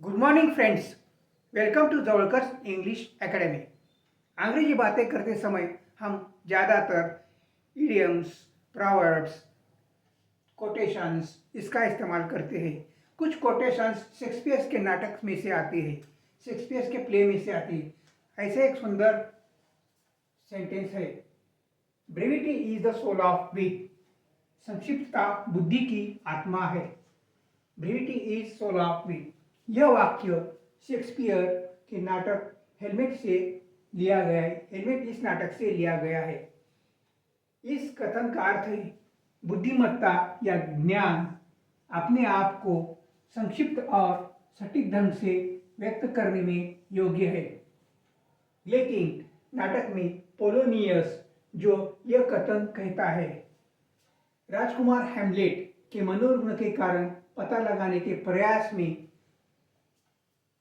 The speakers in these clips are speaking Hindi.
Good morning friends, welcome to Jawalkar English academy. अंग्रेजी बातें करते समय हम ज़्यादातर इडियम्स, प्रोवर्ब्स, कोटेशंस इसका इस्तेमाल करते हैं। कुछ कोटेशंस शेक्सपियर के नाटक में से आती है, शेक्सपियर के प्ले में से आती है। ऐसे एक सुंदर सेंटेंस है, brevity is the soul of wit. संक्षिप्तता बुद्धि की आत्मा है। Brevity is soul of wit. यह वाक्य शेक्सपियर के नाटक हेलमेट से लिया गया है। हेलमेट इस नाटक से लिया गया है। इस कथन का अर्थ है बुद्धिमत्ता या ज्ञान अपने आप को संक्षिप्त और सटीक ढंग से व्यक्त करने में योग्य है। लेकिन नाटक में पोलोनियस जो यह कथन कहता है, राजकुमार हैमलेट के मनोरुग्ण के कारण पता लगाने के प्रयास में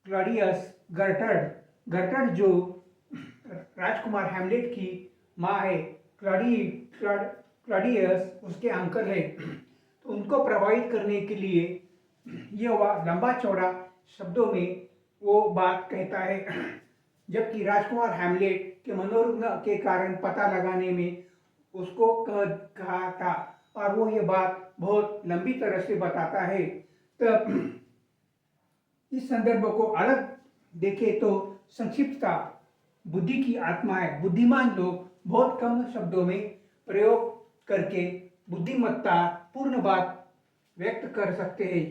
क्लॉडियस गर्टर्ड जो राजकुमार हैमलेट की माँ है, क्लॉडियस उसके अंकल है, तो उनको प्रभावित करने के लिए यह लंबा चौड़ा शब्दों में वो बात कहता है। जबकि राजकुमार हैमलेट के मनोरुग्ण के कारण पता लगाने में उसको कहा था और वो ये बात बहुत लंबी तरह से बताता है। तब इस संदर्भ को अलग देखें तो संक्षिप्तता बुद्धि की आत्मा है। बुद्धिमान लोग बहुत कम शब्दों में प्रयोग करके बुद्धिमत्ता पूर्ण बात व्यक्त कर सकते हैं।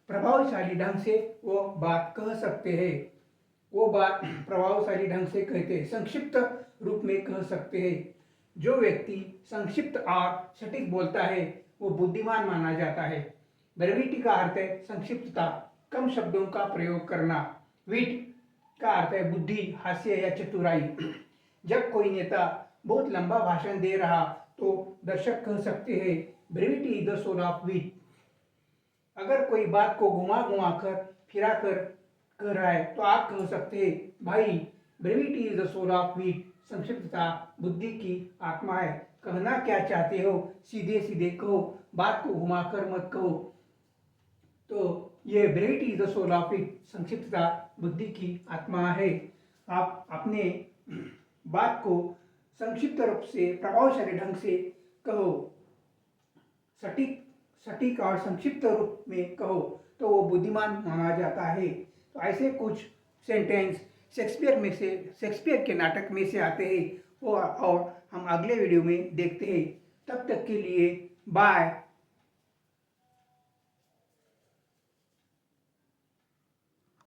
प्रभावशाली ढंग से वो बात कह सकते हैं। वो बात प्रभावशाली ढंग से कहते हैं, संक्षिप्त रूप में कह सकते हैं। जो व्यक्ति संक्षिप्त और सटीक बोलता है वो बुद्धिमान माना जाता है। ब्रेविटी का अर्थ है संक्षिप्तता, कम शब्दों का प्रयोग करना। विट का अर्थ है बुद्धि, हास्य या चतुराई। जब कोई नेता बहुत लंबा भाषण दे रहा तो दर्शक कह सकते हैं brevity is the soul of wit. अगर कोई बात को घुमा घुमा कर फिरा कर कह रहा है तो आप कह सकते हैं भाई brevity is the soul of wit. संक्षिप्तता बुद्धि की आत्मा है। कहना क्या चाहते हो सीधे सीधे कहो, बात को घुमाकर मत कहो। तो ये brevity is the soul of wit, संक्षिप्तता बुद्धि की आत्मा है। आप अपने बात को संक्षिप्त रूप से प्रभावशाली ढंग से कहो, सटीक और संक्षिप्त रूप में कहो तो वो बुद्धिमान माना जाता है। तो ऐसे कुछ सेंटेंस शेक्सपियर के नाटक में से आते हैं वो और हम अगले वीडियो में देखते हैं। तब तक के लिए बाय।